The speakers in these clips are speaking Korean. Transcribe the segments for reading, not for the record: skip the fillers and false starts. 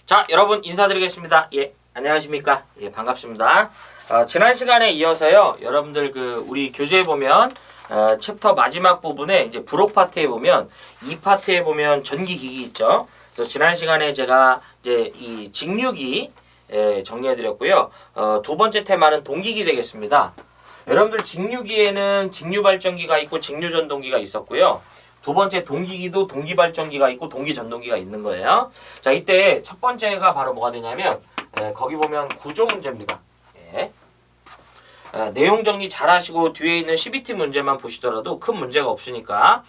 자, 여러분 인사드리겠습니다. 예, 안녕하십니까? 예, 반갑습니다. 지난 시간에 이어서요, 여러분들 우리 교재에 보면 챕터 마지막 부분에 이제 부록 파트에 보면 이 파트에 보면 전기기기 있죠. 그래서 지난 시간에 제가 이제 이 직류기 정리해드렸고요. 두 번째 테마는 동기기 되겠습니다. 여러분들 직류기에는 직류발전기가 있고 직류전동기가 있었고요. 두 번째 동기기도 동기발전기가 있고 동기전동기가 있는 거예요. 자, 이때 첫 번째가 바로 뭐가 되냐면 거기 보면 구조 문제입니다. 예. 내용 정리 잘 하시고 뒤에 있는 CBT 문제만 보시더라도 큰 문제가 없으니까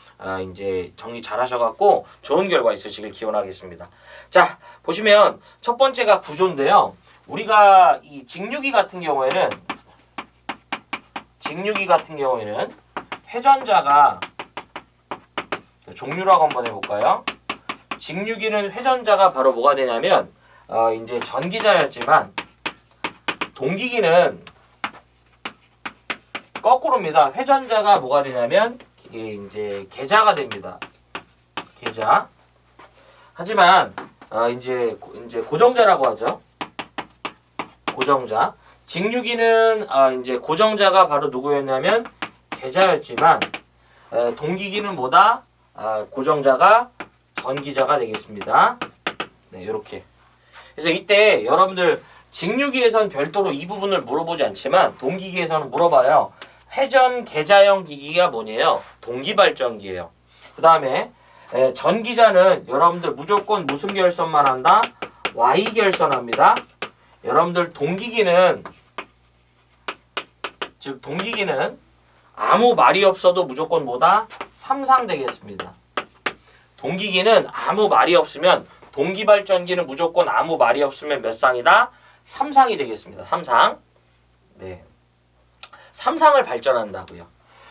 이제 정리 잘 하셔갖고 좋은 결과 있으시길 기원하겠습니다. 자, 보시면 첫 번째가 구조인데요. 우리가 이 직류기 같은 경우에는 회전자가 종류라고 한번 해볼까요? 직류기는 회전자가 바로 뭐가 되냐면 이제 전기자였지만 동기기는 거꾸로입니다. 회전자가 뭐가 되냐면 이게 이제 계자가 됩니다. 계자. 하지만 이제 고정자라고 하죠. 고정자. 직류기는 이제 고정자가 바로 누구였냐면 계자였지만 동기기는 뭐다? 고정자가 전기자가 되겠습니다. 네, 이렇게. 그래서 이때 여러분들 직류기에선 별도로 이 부분을 물어보지 않지만 동기기에서는 물어봐요. 회전 계자형 기기가 뭐냐요? 동기발전기예요. 그 다음에 전기자는 여러분들 무조건 무슨 결선만 한다? Y 결선합니다. 여러분들 동기기는 아무 말이 없어도 무조건 뭐다? 삼상 되겠습니다. 동기기는 아무 말이 없으면 동기발전기는 무조건 아무 말이 없으면 몇 상이다? 3상이 되겠습니다. 3상. 네. 3상을 발전한다고요.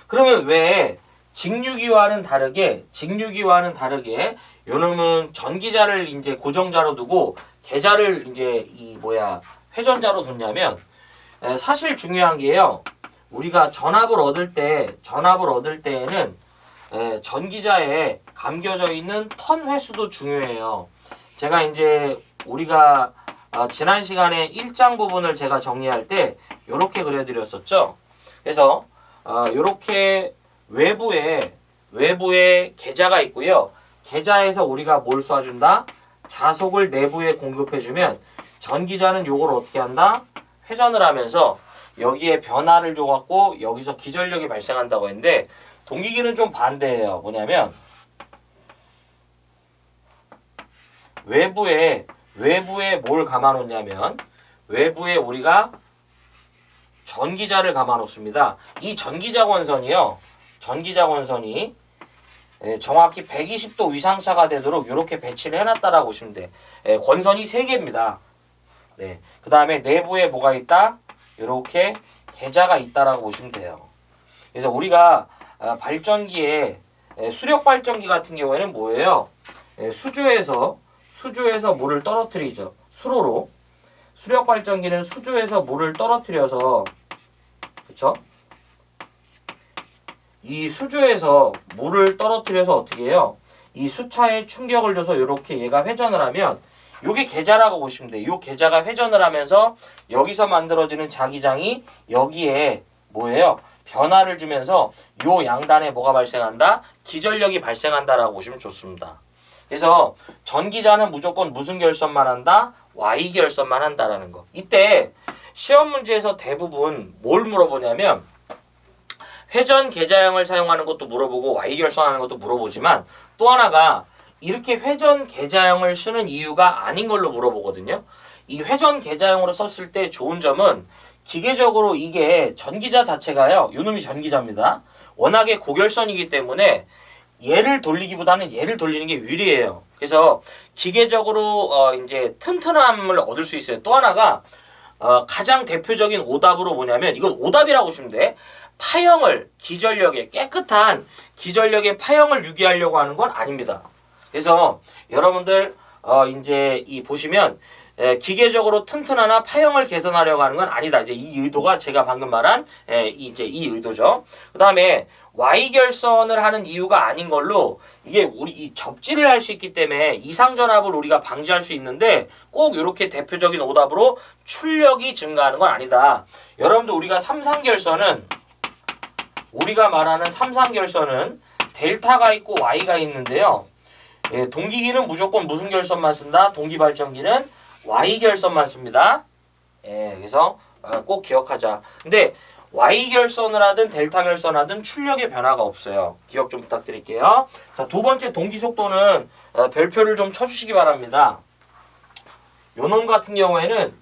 그러면 왜 직류기와는 다르게 요놈은 전기자를 이제 고정자로 두고 계자를 이제 회전자로 뒀냐면 사실 중요한 게요. 우리가 전압을 얻을 때에는 전기자에 감겨져 있는 턴 횟수도 중요해요. 제가 이제 우리가 지난 시간에 1장 부분을 제가 정리할 때 이렇게 그려드렸었죠. 그래서 이렇게 외부에 계자가 있고요. 계자에서 우리가 뭘 쏴준다? 자속을 내부에 공급해주면 전기자는 요걸 어떻게 한다? 회전을 하면서 여기에 변화를 줘갖고 여기서 기전력이 발생한다고 했는데 동기기는 좀 반대예요. 뭐냐면 외부에 뭘 감아놓냐면 외부에 우리가 전기자를 감아놓습니다. 이 전기자 권선이 정확히 120도 위상차가 되도록 이렇게 배치를 해놨다라고 보시면 돼. 권선이 3개입니다. 네. 그 다음에 내부에 뭐가 있다? 이렇게 계자가 있다라고 보시면 돼요. 그래서 우리가 발전기에 수력 발전기 같은 경우에는 뭐예요? 수조에서 물을 떨어뜨리죠. 수로로. 수력 발전기는 수조에서 물을 떨어뜨려서, 그쵸? 이 수조에서 물을 떨어뜨려서 어떻게 해요? 이 수차에 충격을 줘서 이렇게 얘가 회전을 하면 요게 계자라고 보시면 돼요. 요 계자가 회전을 하면서 여기서 만들어지는 자기장이 여기에 뭐예요? 변화를 주면서 요 양단에 뭐가 발생한다? 기전력이 발생한다라고 보시면 좋습니다. 그래서 전기자는 무조건 무슨 결선만 한다? Y 결선만 한다라는 거. 이때 시험 문제에서 대부분 뭘 물어보냐면 회전 계자형을 사용하는 것도 물어보고 Y 결선하는 것도 물어보지만 또 하나가 이렇게 회전 계자형을 쓰는 이유가 아닌 걸로 물어보거든요. 이 회전 계자형으로 썼을 때 좋은 점은 기계적으로 이게 전기자 자체가요. 요놈이 전기자입니다. 워낙에 고결선이기 때문에 얘를 돌리기보다는 얘를 돌리는 게 유리해요. 그래서 기계적으로 이제 튼튼함을 얻을 수 있어요. 또 하나가 가장 대표적인 오답으로 뭐냐면 이건 오답이라고 보시면 돼. 깨끗한 기전력의 파형을 유기하려고 하는 건 아닙니다. 그래서 여러분들 이제 보시면 기계적으로 튼튼하나 파형을 개선하려고 하는 건 아니다. 이제 이 의도가 제가 방금 말한 이 의도죠. 그 다음에 Y결선을 하는 이유가 아닌 걸로 이게 우리 이 접지를 할 수 있기 때문에 이상전압을 우리가 방지할 수 있는데 꼭 이렇게 대표적인 오답으로 출력이 증가하는 건 아니다. 여러분들 우리가 말하는 삼상결선은 델타가 있고 Y가 있는데요. 예, 동기기는 무조건 무슨 결선만 쓴다? 동기발전기는 Y결선만 씁니다. 예, 그래서 꼭 기억하자. 근데 Y결선을 하든 델타결선을 하든 출력의 변화가 없어요. 기억 좀 부탁드릴게요. 자, 두 번째 동기속도는 별표를 좀 쳐주시기 바랍니다. 요놈 같은 경우에는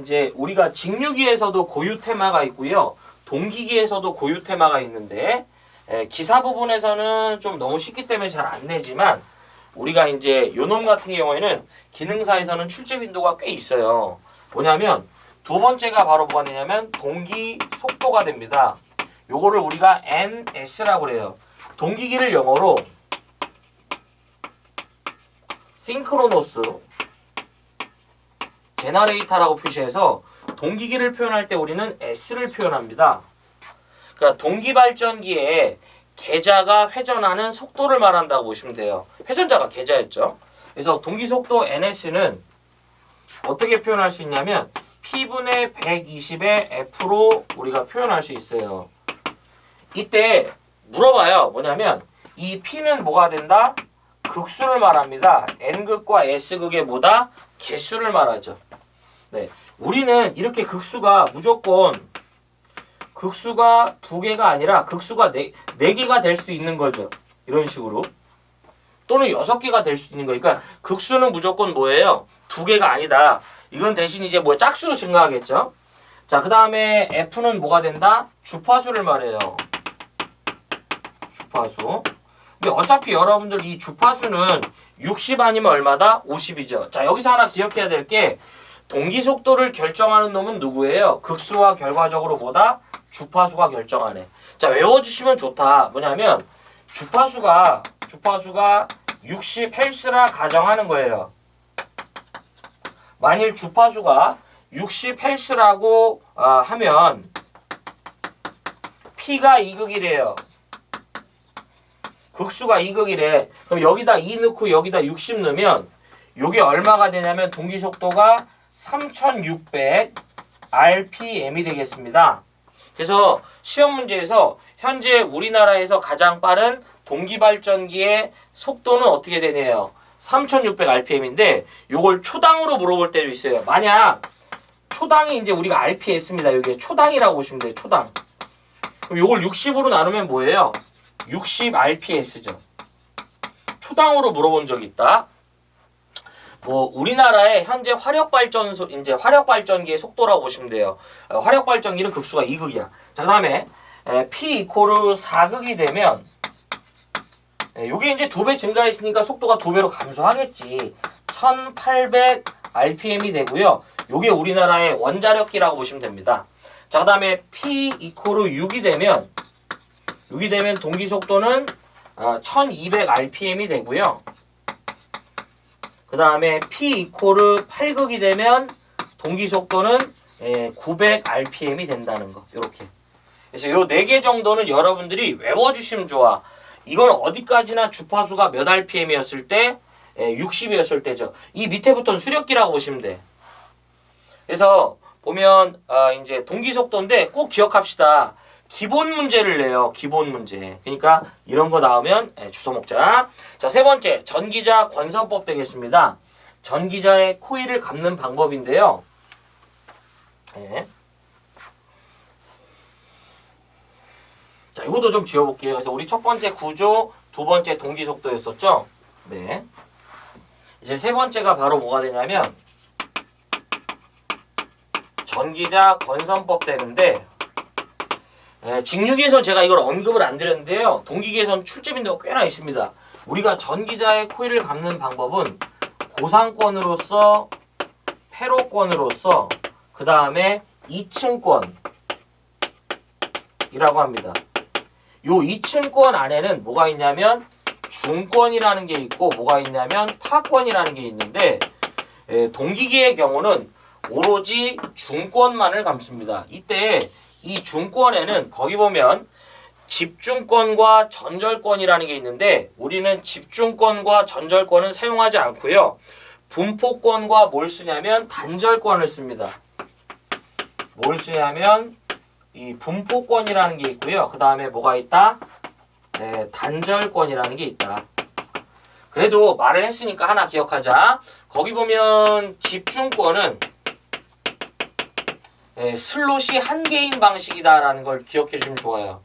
이제 우리가 직류기에서도 고유 테마가 있고요. 동기기에서도 고유 테마가 있는데 기사 부분에서는 좀 너무 쉽기 때문에 잘 안 내지만 우리가 이제 요놈 같은 경우에는 기능사에서는 출제 빈도가 꽤 있어요. 뭐냐면 두 번째가 바로 뭐가 되냐면 동기 속도가 됩니다. 요거를 우리가 NS라고 그래요. 동기기를 영어로 싱크로노스 제너레이터라고 표시해서 동기기를 표현할 때 우리는 S를 표현합니다. 그러니까 동기발전기에 계자가 회전하는 속도를 말한다고 보시면 돼요. 회전자가 계자였죠. 그래서 동기속도 NS는 어떻게 표현할 수 있냐면 P분의 120의 F로 우리가 표현할 수 있어요. 이때 물어봐요. 뭐냐면 이 P는 뭐가 된다? 극수를 말합니다. N극과 S극의 뭐다? 개수를 말하죠. 네, 우리는 이렇게 극수가 무조건 극수가 2개가 아니라 극수가 4개가 될 수도 있는 거죠. 이런 식으로. 또는 6개가 될 수 있는 거니까 그러니까 극수는 무조건 뭐예요? 2개가 아니다. 이건 대신 이제 뭐 짝수로 증가하겠죠. 자, 그 다음에 F는 뭐가 된다? 주파수를 말해요. 주파수. 근데 어차피 여러분들 이 주파수는 60 아니면 얼마다? 50이죠. 자, 여기서 하나 기억해야 될 게 동기속도를 결정하는 놈은 누구예요? 극수와 결과적으로 뭐다? 주파수가 결정하네. 자, 외워주시면 좋다. 뭐냐면 주파수가 60Hz라 가정하는 거예요. 만일 주파수가 60Hz라고 하면 P가 2극이래요. 극수가 2극이래. 그럼 여기다 2 넣고 여기다 60 넣으면 요게 얼마가 되냐면 동기속도가 3600 RPM이 되겠습니다. 그래서 시험 문제에서 현재 우리나라에서 가장 빠른 동기발전기의 속도는 어떻게 되네요? 3600 RPM인데 요걸 초당으로 물어볼 때도 있어요. 만약 초당이 이제 우리가 RPS입니다. 이게 초당이라고 보시면 돼요. 초당. 그럼 요걸 60으로 나누면 뭐예요? 60 RPS죠. 초당으로 물어본 적이 있다. 뭐 우리나라의 현재 화력발전기의 속도라고 보시면 돼요. 화력발전기는 극수가 2극이야. 자, 그다음에 P 이코르 4극이 되면 요게 이제 2배 증가했으니까 속도가 2배로 감소하겠지. 1800 RPM이 되고요. 요게 우리나라의 원자력기라고 보시면 됩니다. 자, 그다음에 P 이코르 6이 되면 동기속도는 1200 RPM이 되고요. 그 다음에 P 이코르 8극이 되면 동기속도는 900 RPM이 된다는 거. 이렇게. 그래서 요 4개 정도는 여러분들이 외워주시면 좋아. 이건 어디까지나 주파수가 몇 RPM이었을 때? 60이었을 때죠. 이 밑에부터는 수력기라고 보시면 돼. 그래서 보면 이제 동기속도인데 꼭 기억합시다. 기본 문제를 내요. 기본 문제. 그러니까 이런 거 나오면 주워 먹자. 자, 세 번째 전기자 권선법 되겠습니다. 전기자의 코일을 감는 방법인데요. 네. 자, 이것도 좀 지워볼게요. 그래서 우리 첫 번째 구조, 두 번째 동기속도였었죠. 네. 이제 세 번째가 바로 뭐가 되냐면 전기자 권선법 되는데 직류기에서 제가 이걸 언급을 안 드렸는데요. 동기기에서는 출제 빈도가 꽤나 있습니다. 우리가 전기자의 코일을 감는 방법은 고상권으로서, 회로권으로서, 그 다음에 2층권이라고 합니다. 요 2층권 안에는 뭐가 있냐면 중권이라는 게 있고 뭐가 있냐면 타권이라는 게 있는데 동기기의 경우는 오로지 중권만을 감습니다. 이때 이 중권에는 거기 보면 집중권과 전절권이라는 게 있는데 우리는 집중권과 전절권은 사용하지 않고요. 분포권과 뭘 쓰냐면 단절권을 씁니다. 뭘 쓰냐면 이 분포권이라는 게 있고요. 그 다음에 뭐가 있다? 네, 단절권이라는 게 있다. 그래도 말을 했으니까 하나 기억하자. 거기 보면 집중권은 슬롯이 한 개인 방식이다라는 걸 기억해 주시면 좋아요.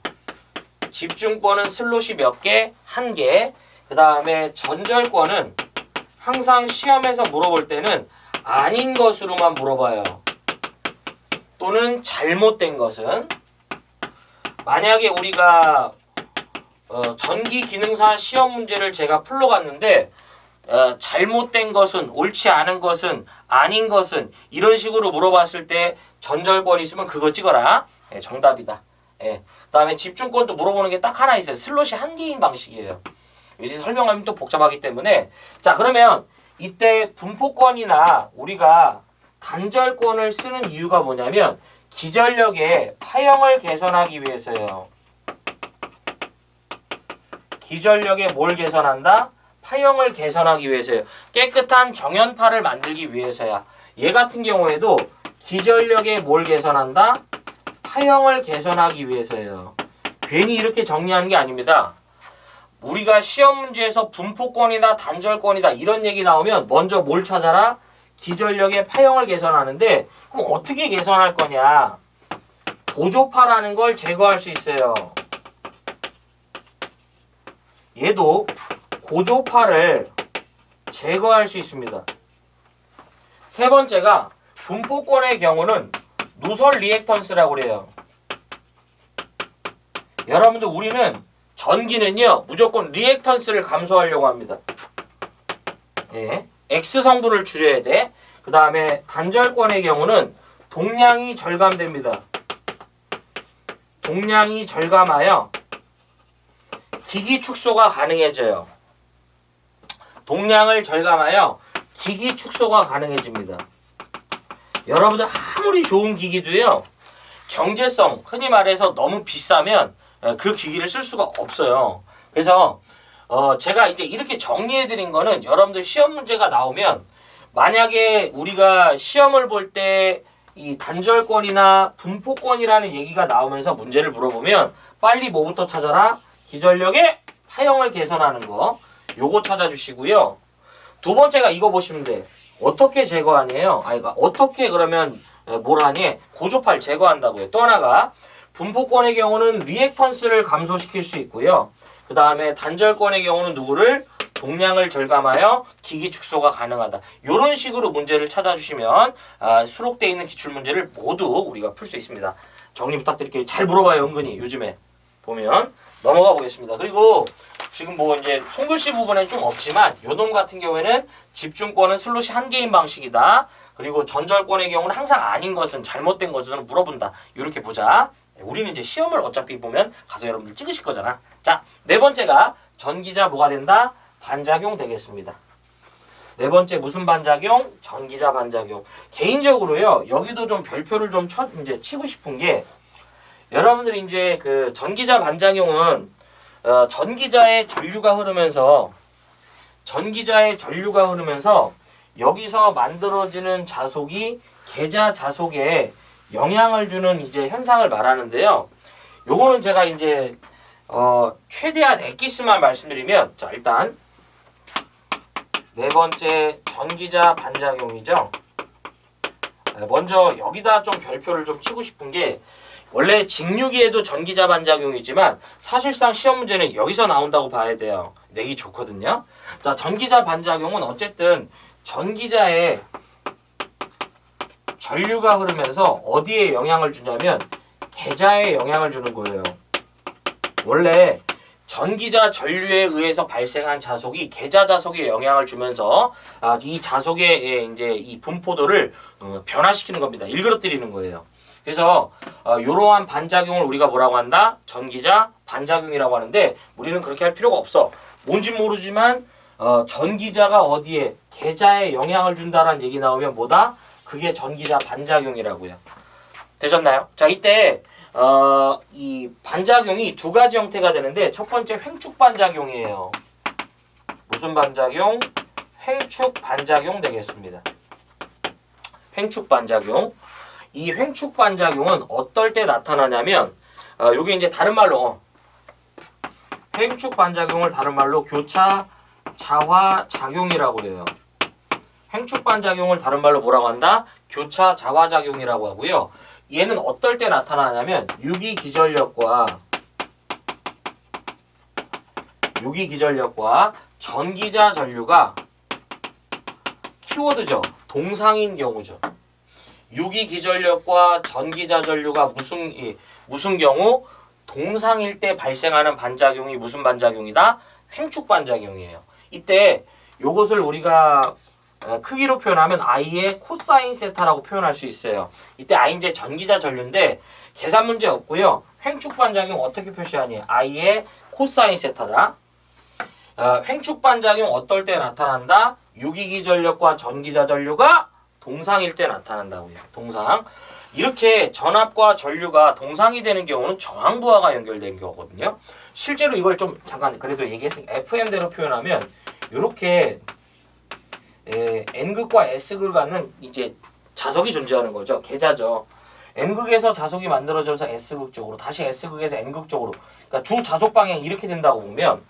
집중권은 슬롯이 몇 개? 한 개. 그 다음에 전절권은 항상 시험에서 물어볼 때는 아닌 것으로만 물어봐요. 또는 잘못된 것은. 만약에 우리가 전기 기능사 시험 문제를 제가 풀러갔는데 잘못된 것은, 옳지 않은 것은, 아닌 것은 이런 식으로 물어봤을 때 전절권 있으면 그거 찍어라. 정답이다. 그 다음에 집중권도 물어보는 게 딱 하나 있어요. 슬롯이 한 개인 방식이에요. 이제 설명하면 또 복잡하기 때문에. 자, 그러면 이때 분포권이나 우리가 단절권을 쓰는 이유가 뭐냐면 기전력의 파형을 개선하기 위해서예요. 기전력에 뭘 개선한다? 파형을 개선하기 위해서예요. 깨끗한 정연파를 만들기 위해서야. 얘 같은 경우에도 기전력에 뭘 개선한다? 파형을 개선하기 위해서예요. 괜히 이렇게 정리하는 게 아닙니다. 우리가 시험 문제에서 분포권이다 단절권이다 이런 얘기 나오면 먼저 뭘 찾아라? 기전력의 파형을 개선하는데 그럼 어떻게 개선할 거냐? 고조파라는 걸 제거할 수 있어요. 얘도 고조파를 제거할 수 있습니다. 세 번째가 분포권의 경우는 누설 리액턴스라고 그래요. 여러분들 우리는 전기는요 무조건 리액턴스를 감소하려고 합니다. X 성분을 줄여야 돼. 그 다음에 단절권의 경우는 동량이 절감됩니다. 동량이 절감하여 기기 축소가 가능해져요. 동량을 절감하여 기기 축소가 가능해집니다. 여러분들 아무리 좋은 기기도요 경제성, 흔히 말해서 너무 비싸면 그 기기를 쓸 수가 없어요. 그래서 제가 이제 이렇게 정리해 드린 거는 여러분들 시험 문제가 나오면 만약에 우리가 시험을 볼 때 이 단절권이나 분포권이라는 얘기가 나오면서 문제를 물어보면 빨리 뭐부터 찾아라? 기전력의 파형을 개선하는 거. 요거 찾아주시고요. 두 번째가 이거 보시면 돼. 어떻게 제거하냐요? 어떻게 그러면 뭘 하니? 고조파를 제거한다고요. 또 하나가 분포권의 경우는 리액턴스를 감소시킬 수 있고요. 그 다음에 단절권의 경우는 누구를? 동량을 절감하여 기기 축소가 가능하다. 이런 식으로 문제를 찾아주시면 수록되어 있는 기출문제를 모두 우리가 풀 수 있습니다. 정리 부탁드릴게요. 잘 물어봐요. 은근히 요즘에 보면. 넘어가 보겠습니다. 그리고 지금 뭐 이제 손글씨 부분에는 좀 없지만 요놈 같은 경우에는 집중권은 슬롯이 한 개인 방식이다. 그리고 전절권의 경우는 항상 아닌 것은, 잘못된 것은 물어본다. 이렇게 보자. 우리는 이제 시험을 어차피 보면 가서 여러분들 찍으실 거잖아. 자, 네 번째가 전기자 뭐가 된다? 반작용 되겠습니다. 네 번째 무슨 반작용? 전기자 반작용. 개인적으로요, 여기도 좀 별표를 좀 이제 치고 싶은 게 여러분들이 이제 그 전기자 반작용은 전기자의 전류가 흐르면서 여기서 만들어지는 자속이 계자 자속에 영향을 주는 이제 현상을 말하는데요. 요거는 제가 이제 최대한 엑기스만 말씀드리면, 자, 일단 네 번째 전기자 반작용이죠. 먼저 여기다 좀 별표를 좀 치고 싶은 게, 원래 직류기에도 전기자 반작용이지만 사실상 시험 문제는 여기서 나온다고 봐야 돼요. 내기 좋거든요. 자, 전기자 반작용은 어쨌든 전기자에 전류가 흐르면서 어디에 영향을 주냐면 계자에 영향을 주는 거예요. 원래 전기자 전류에 의해서 발생한 자속이 계자 자속에 영향을 주면서 이 자속의 이제 이 분포도를 변화시키는 겁니다. 일그러뜨리는 거예요. 그래서 이러한 반작용을 우리가 뭐라고 한다? 전기자 반작용이라고 하는데 우리는 그렇게 할 필요가 없어. 뭔지 모르지만 전기자가 어디에 계자에 영향을 준다라는 얘기 나오면 뭐다? 그게 전기자 반작용이라고요. 되셨나요? 자, 이때 이 반작용이 두 가지 형태가 되는데 첫 번째 횡축 반작용이에요. 무슨 반작용? 횡축 반작용 되겠습니다. 횡축 반작용. 이 횡축 반작용은 어떨 때 나타나냐면 요게 이제 다른 말로 횡축 반작용을 다른 말로 교차 자화 작용이라고 해요. 횡축 반작용을 다른 말로 뭐라고 한다? 교차 자화 작용이라고 하고요. 얘는 어떨 때 나타나냐면 유기기전력과 전기자 전류가 키워드죠. 동상인 경우죠. 유기기전력과 전기자 전류가 무슨 경우? 동상일 때 발생하는 반작용이 무슨 반작용이다? 횡축 반작용이에요. 이때 요것을 우리가 크기로 표현하면 I의 코사인 세타라고 표현할 수 있어요. 이때 I 이제 전기자 전류인데 계산 문제 없고요. 횡축 반작용 어떻게 표시하니? I의 코사인 세타다. 횡축 반작용 어떨 때 나타난다? 유기기전력과 전기자 전류가 동상일 때 나타난다고요. 동상. 이렇게 전압과 전류가 동상이 되는 경우는 저항부하가 연결된 경우거든요. 실제로 이걸 좀 잠깐 그래도 얘기했으니까 FM대로 표현하면 이렇게 N극과 S극을 갖는 이제 자석이 존재하는 거죠. 계자죠. N극에서 자석이 만들어져서 S극 쪽으로 다시 S극에서 N극 쪽으로 그러니까 주 자속 방향이 이렇게 된다고 보면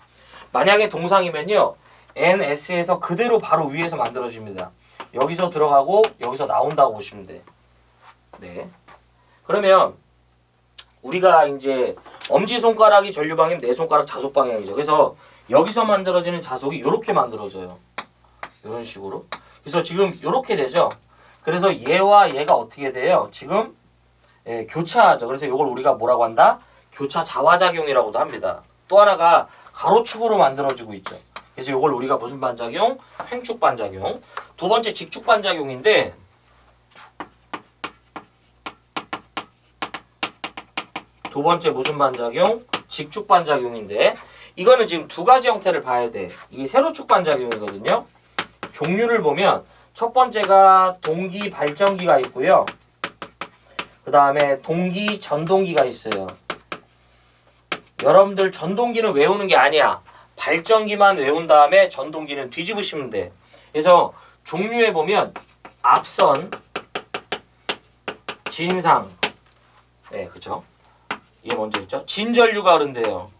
만약에 동상이면요. NS에서 그대로 바로 위에서 만들어집니다. 여기서 들어가고 여기서 나온다고 보시면 돼. 네. 그러면 우리가 이제 엄지손가락이 전류 방향이면 내 손가락 자속 방향이죠. 그래서 여기서 만들어지는 자석이 이렇게 만들어져요. 이런 식으로. 그래서 지금 이렇게 되죠. 그래서 얘와 얘가 어떻게 돼요? 지금 교차하죠. 그래서 이걸 우리가 뭐라고 한다? 교차 자화작용이라고도 합니다. 또 하나가 가로축으로 만들어지고 있죠. 그래서 이걸 우리가 무슨 반작용? 횡축 반작용. 두 번째 직축 반작용인데 두 번째 무슨 반작용? 직축 반작용인데 이거는 지금 두 가지 형태를 봐야 돼. 이게 세로축 반작용이거든요. 종류를 보면 첫 번째가 동기 발전기가 있고요. 그 다음에 동기 전동기가 있어요. 여러분들 전동기는 외우는 게 아니야. 발전기만 외운 다음에 전동기는 뒤집으시면 돼. 그래서 종류에 보면 앞선, 진상, 네, 그쵸? 이게 먼저 있죠. 진전류가 흐른대요.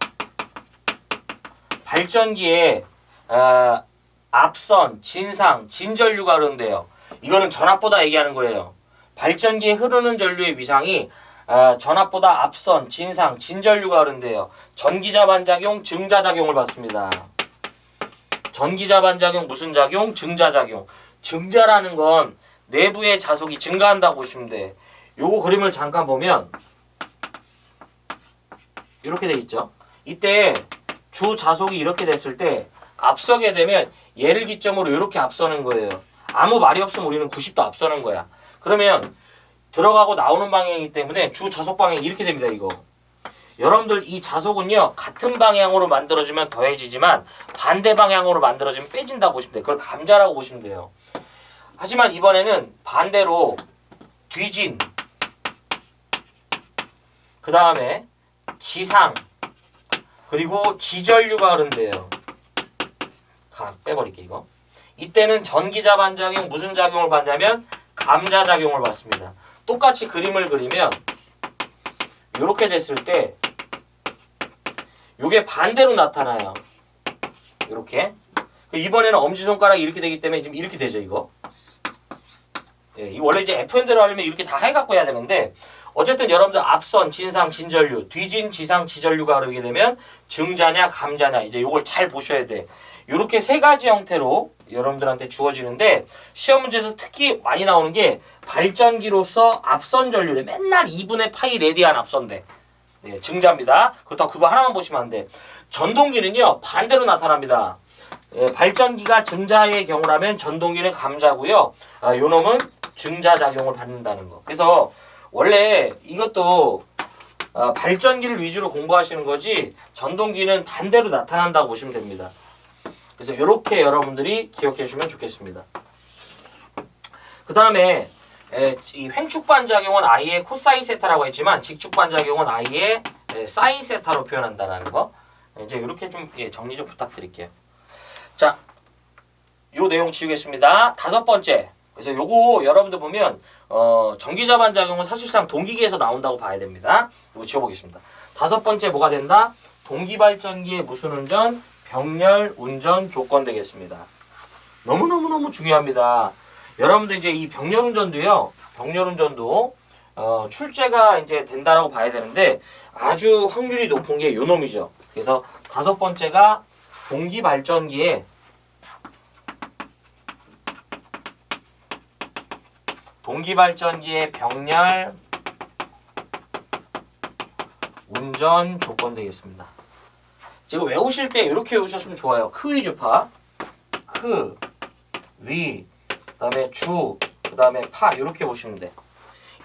발전기에 앞선, 진상, 진전류가 흐른대요. 이거는 전압보다 얘기하는 거예요. 발전기에 흐르는 전류의 위상이 전압보다 앞선, 진상, 진전류가 흐른대요. 전기자 반작용, 증자작용을 받습니다. 전기자 반작용 무슨 작용? 증자작용. 증자라는 건 내부의 자속이 증가한다고 보시면 돼. 요거 그림을 잠깐 보면 이렇게 돼 있죠. 이때 주 자속이 이렇게 됐을 때 앞서게 되면 얘를 기점으로 이렇게 앞서는 거예요. 아무 말이 없으면 우리는 90도 앞서는 거야. 그러면 들어가고 나오는 방향이기 때문에 주 자속 방향이 이렇게 됩니다. 이거. 여러분들 이 자속은요. 같은 방향으로 만들어지면 더해지지만 반대 방향으로 만들어지면 빼진다고 보시면 돼요. 그걸 감자라고 보시면 돼요. 하지만 이번에는 반대로 뒤진 그 다음에 지상 그리고 지전류가 흐른대요. 빼버릴게 이거. 이때는 전기자 반작용 무슨 작용을 받냐면 감자작용을 받습니다. 똑같이 그림을 그리면 이렇게 됐을 때 이게 반대로 나타나요. 이렇게. 이번에는 엄지손가락이 이렇게 되기 때문에 지금 이렇게 되죠. 이거. 예, 원래 이제 FM대로 하려면 이렇게 다 해갖고 해야 되는데 어쨌든 여러분들 앞선, 진상, 진전류, 뒤진, 지상, 지전류가 흐르게 되면 증자냐, 감자냐 이제 이걸 잘 보셔야 돼. 이렇게 세 가지 형태로 여러분들한테 주어지는데 시험 문제에서 특히 많이 나오는 게 발전기로서 앞선 전류를 맨날 2분의 파이 레디안 앞선대. 네, 증자입니다. 그렇다고 그거 하나만 보시면 안 돼. 전동기는요 반대로 나타납니다. 발전기가 증자의 경우라면 전동기는 감자고요. 요 놈은 증자작용을 받는다는 거. 그래서 원래 이것도 발전기를 위주로 공부하시는 거지 전동기는 반대로 나타난다고 보시면 됩니다. 그래서 이렇게 여러분들이 기억해 주시면 좋겠습니다. 그 다음에 이 횡축 반작용은 i의 코사인 세타라고 했지만 직축 반작용은 i의 사인 세타로 표현한다는 거. 이제 이렇게 좀 정리 좀 부탁드릴게요. 자, 요 내용 지우겠습니다. 5번째. 그래서 요거 여러분들 보면 전기자 반작용은 사실상 동기계에서 나온다고 봐야 됩니다. 이거 지워보겠습니다. 5번째 뭐가 된다? 동기발전기의 무슨 운전? 병렬 운전 조건 되겠습니다. 너무너무너무 중요합니다. 여러분들 이제 이 병렬 운전도요. 병렬 운전도 출제가 이제 된다라고 봐야 되는데 아주 확률이 높은 게 요 놈이죠. 그래서 5번째가 동기발전기의 병렬 운전 조건 되겠습니다. 지금 외우실 때 이렇게 외우셨으면 좋아요. 크, 위, 주파. 크, 위, 그 다음에 주, 그 다음에 파 이렇게 보시면 돼.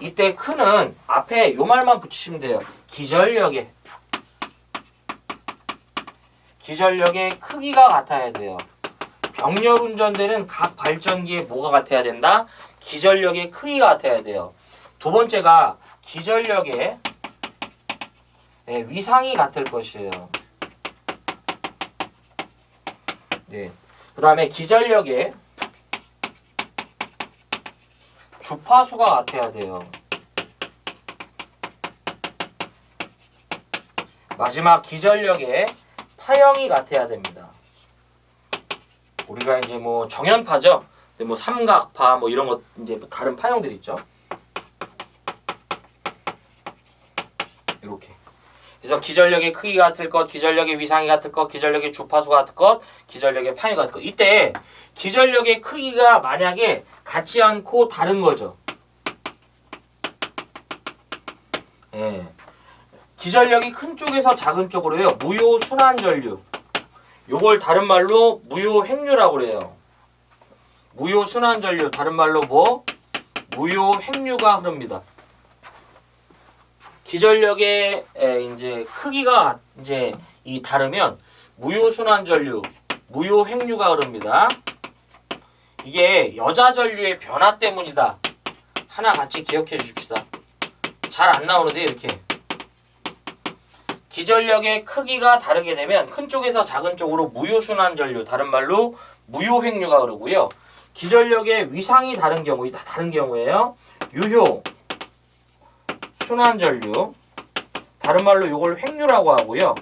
이때 크는 앞에 요 말만 붙이시면 돼요. 기전력의 크기가 같아야 돼요. 병렬 운전대는 각 발전기에 뭐가 같아야 된다? 기전력의 크기가 같아야 돼요. 두 번째가 기전력의 위상이 같을 것이에요. 네. 그 다음에 기전력의 주파수가 같아야 돼요. 마지막 기전력의 파형이 같아야 됩니다. 우리가 이제 뭐 정연파죠. 뭐 삼각파 뭐 이런 것 이제 다른 파형들 있죠. 이렇게. 그래서 기전력의 크기가 같을 것, 기전력의 위상이 같을 것, 기전력의 주파수가 같을 것, 기전력의 파형이 같을 것. 이때 기전력의 크기가 만약에 같지 않고 다른 거죠. 예. 기전력이 큰 쪽에서 작은 쪽으로요. 무효 순환 전류. 요걸 다른 말로 무효 횡류라고 그래요. 무효 순환 전류, 다른 말로 뭐? 무효 횡류가 흐릅니다. 기전력의 이제 크기가 이제 이 다르면 무효 순환 전류, 무효 횡류가 흐릅니다. 이게 여자 전류의 변화 때문이다. 하나 같이 기억해 주십시다. 잘 안 나오는데 이렇게. 기전력의 크기가 다르게 되면 큰 쪽에서 작은 쪽으로 무효 순환 전류, 다른 말로 무효 횡류가 흐르고요. 기전력의 위상이 다른 경우에요. 유효 순환 전류, 다른 말로 이걸 횡류라고 하고요.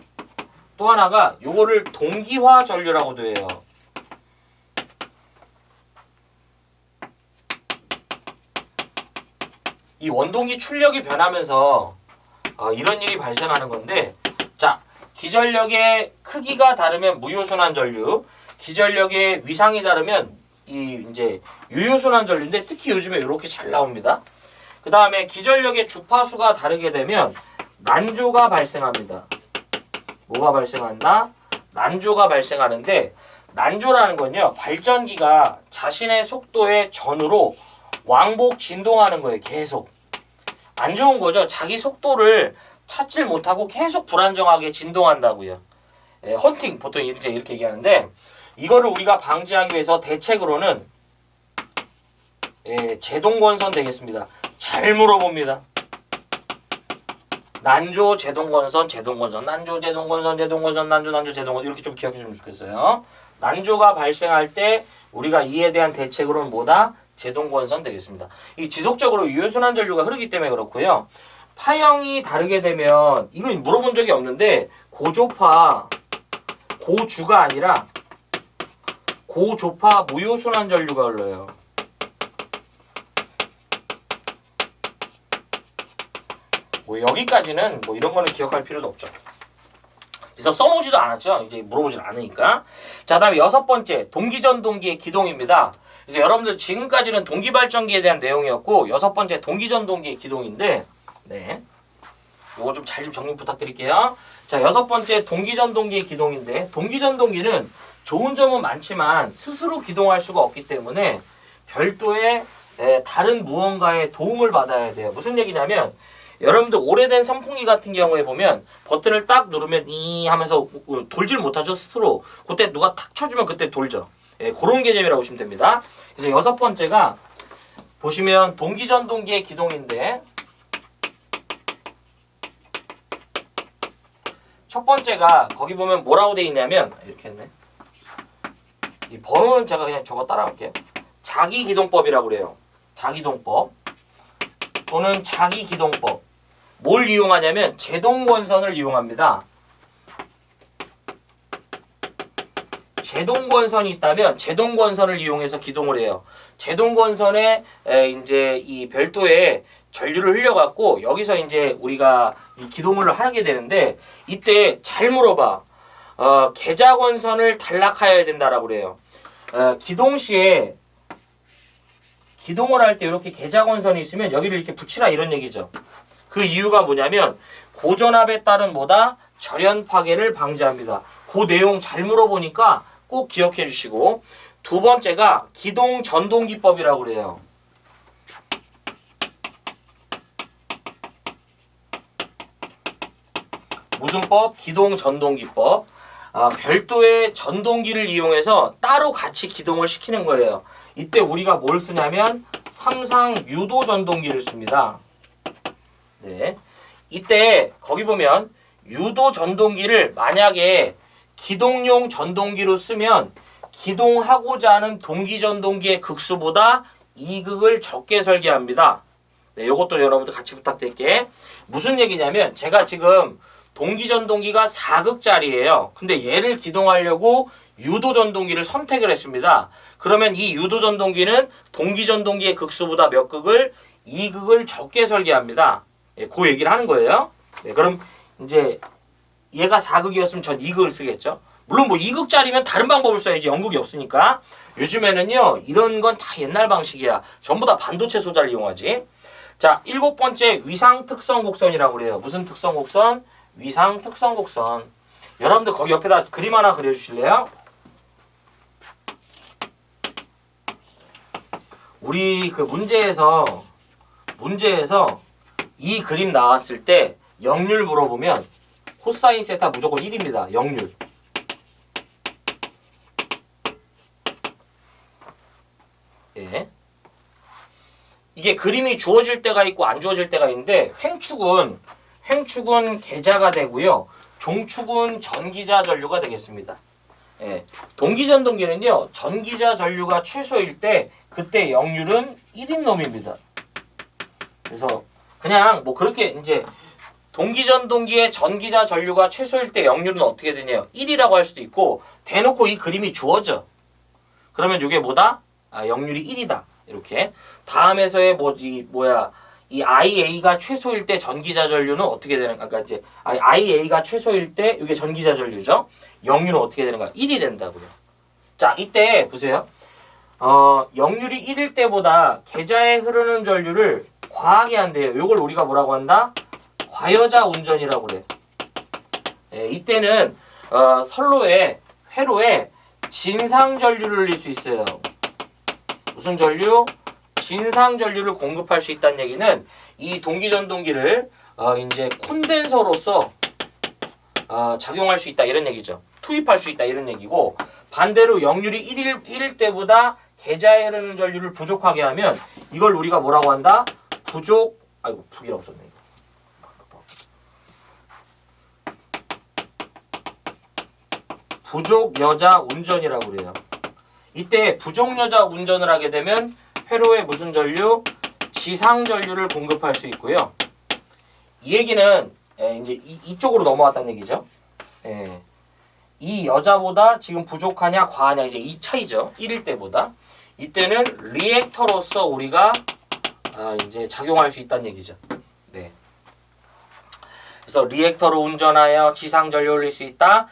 또 하나가 요거를 동기화 전류라고도 해요. 이 원동기 출력이 변하면서 이런 일이 발생하는 건데, 자, 기전력의 크기가 다르면 무효순환 전류, 기전력의 위상이 다르면 이 이제 유효순환 전류인데 특히 요즘에 이렇게 잘 나옵니다. 그 다음에 기전력의 주파수가 다르게 되면 난조가 발생합니다. 뭐가 발생한다? 난조가 발생하는데, 난조라는 건요, 발전기가 자신의 속도의 전후로 왕복 진동하는 거예요. 계속. 안 좋은 거죠. 자기 속도를 찾질 못하고 계속 불안정하게 진동한다고요. 헌팅 보통 이제 이렇게 얘기하는데, 이거를 우리가 방지하기 위해서 대책으로는 제동건선 되겠습니다. 잘 물어봅니다. 난조, 제동건선, 난조, 제동건선, 난조, 제동건선 이렇게 좀 기억해 주면 좋겠어요. 난조가 발생할 때 우리가 이에 대한 대책으로는 뭐다? 제동건선 되겠습니다. 이 지속적으로 유효순환 전류가 흐르기 때문에 그렇고요. 파형이 다르게 되면 이건 물어본 적이 없는데 고조파, 고주가 아니라 고조파 무효순환 전류가 흘러요. 뭐 여기까지는 뭐 이런 거는 기억할 필요도 없죠. 그래서 써보지도 않았죠. 이제 물어보질 않으니까. 자, 다음에 6번째 동기전동기의 기동입니다. 그래서 여러분들 지금까지는 동기발전기에 대한 내용이었고 6번째 동기전동기의 기동인데, 네, 요거 좀 잘 좀 정리 부탁드릴게요. 자, 6번째 동기전동기의 기동인데, 동기전동기는 좋은 점은 많지만 스스로 기동할 수가 없기 때문에 별도의 다른 무언가의 도움을 받아야 돼요. 무슨 얘기냐면, 여러분들 오래된 선풍기 같은 경우에 보면 버튼을 딱 누르면 이 하면서 돌질 못하죠, 스스로. 그때 누가 탁 쳐주면 그때 돌죠. 그런 개념이라고 보시면 됩니다. 그래서 6번째가 보시면 동기전동기의 기동인데 첫 번째가 거기 보면 뭐라고 돼 있냐면 이렇게 했네. 이 번호는 제가 그냥 저거 따라갈게요. 자기기동법이라고 그래요. 자기동법 또는 자기기동법. 뭘 이용하냐면 제동권선을 이용합니다. 제동권선이 있다면 제동권선을 이용해서 기동을 해요. 제동권선에 이제 이 별도의 전류를 흘려갖고 여기서 이제 우리가 이 기동을 하게 되는데 이때 잘 물어봐. 계자권선을 단락하여야 된다라고 그래요. 기동 시에 기동을 할 때 이렇게 계자권선이 있으면 여기를 이렇게 붙이라 이런 얘기죠. 그 이유가 뭐냐면 고전압에 따른 뭐다? 절연 파괴를 방지합니다. 그 내용 잘 물어보니까 꼭 기억해 주시고 두 번째가 기동 전동기법이라고 그래요. 무슨 법? 기동 전동기법. 별도의 전동기를 이용해서 따로 같이 기동을 시키는 거예요. 이때 우리가 뭘 쓰냐면 삼상 유도 전동기를 씁니다. 네. 이때 거기 보면 유도 전동기를 만약에 기동용 전동기로 쓰면 기동하고자 하는 동기 전동기의 극수보다 이극을 적게 설계합니다. 네, 이것도 여러분들 같이 부탁드릴게. 무슨 얘기냐면 제가 지금 동기 전동기가 4극짜리예요. 근데 얘를 기동하려고 유도 전동기를 선택을 했습니다. 그러면 이 유도 전동기는 동기 전동기의 극수보다 몇 극을 2극을 적게 설계합니다. 예, 그 얘기를 하는 거예요. 네, 그럼 이제 얘가 4극이었으면 전 2극을 쓰겠죠. 물론 뭐 2극짜리면 다른 방법을 써야지 연극이 없으니까. 요즘에는요 이런 건 다 옛날 방식이야. 전부 다 반도체 소자를 이용하지. 자, 7번째 위상 특성 곡선이라고 그래요. 무슨 특성 곡선? 위상 특성 곡선. 여러분들 거기 옆에다 그림 하나 그려주실래요? 우리 그 문제에서 이 그림 나왔을 때 역률 물어보면 코사인 세타 무조건 1입니다. 역률. 예. 이게 그림이 주어질 때가 있고 안 주어질 때가 있는데 횡축은 계자가 되고요. 종축은 전기자 전류가 되겠습니다. 예. 동기전동기는요. 전기자 전류가 최소일 때 그때 역률은 1인 놈입니다. 그래서 그냥 뭐 그렇게 이제 동기전동기의 전기자 전류가 최소일 때 역률은 어떻게 되냐요? 1이라고 할 수도 있고 대놓고 이 그림이 주어져. 그러면 이게 뭐다? 역률이 1이다. 이렇게. 다음에서의 이 IA가 최소일 때 전기자 전류는 어떻게 되는가? 그러니까 이제 IA가 최소일 때 이게 전기자 전류죠. 역률은 어떻게 되는가? 1이 된다고요. 자, 이때 보세요. 역률이 1일 때보다 계자에 흐르는 전류를 과하게 한대요. 이걸 우리가 뭐라고 한다? 과여자 운전이라고 그래. 예, 이때는 회로에 진상 전류를 흘릴 수 있어요. 무슨 전류? 진상 전류를 공급할 수 있다는 얘기는 이 동기 전동기를 이제 콘덴서로서 작용할 수 있다 이런 얘기죠. 투입할 수 있다 이런 얘기고 반대로 역률이 1일 때보다 계자에 흐르는 전류를 부족하게 하면 이걸 우리가 뭐라고 한다? 북이라고 썼네. 부족 여자 운전이라고 그래요. 이때 부족 여자 운전을 하게 되면 회로에 무슨 전류? 지상 전류를 공급할 수 있고요. 이 얘기는 이제 이쪽으로 넘어왔다는 얘기죠. 이 여자보다 지금 부족하냐 과하냐 이제 이 차이죠. 1일 때보다. 이때는 리액터로서 우리가 이제 작용할 수 있다는 얘기죠. 네. 그래서 리액터로 운전하여 지상 전류를 흘릴 수 있다.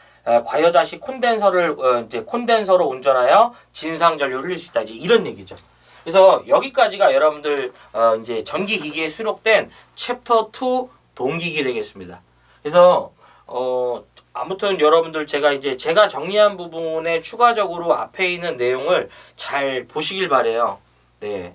과여자식 콘덴서로 운전하여 진상 전류를 흘릴 수 있다. 이제 이런 얘기죠. 그래서 여기까지가 여러분들 이제 전기기기에 수록된 챕터 2 동기기 되겠습니다. 그래서 아무튼 여러분들 제가 정리한 부분에 추가적으로 앞에 있는 내용을 잘 보시길 바래요. 네.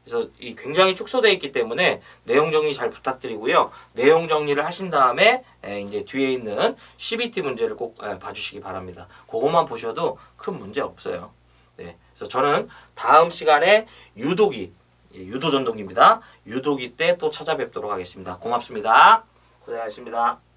그래서 굉장히 축소되어 있기 때문에 내용 정리 잘 부탁드리고요. 내용 정리를 하신 다음에 이제 뒤에 있는 CBT 문제를 꼭 봐주시기 바랍니다. 그것만 보셔도 큰 문제 없어요. 네. 그래서 저는 다음 시간에 유도기 유도 전동기입니다. 유도기 때 또 찾아뵙도록 하겠습니다. 고맙습니다. 고생하셨습니다.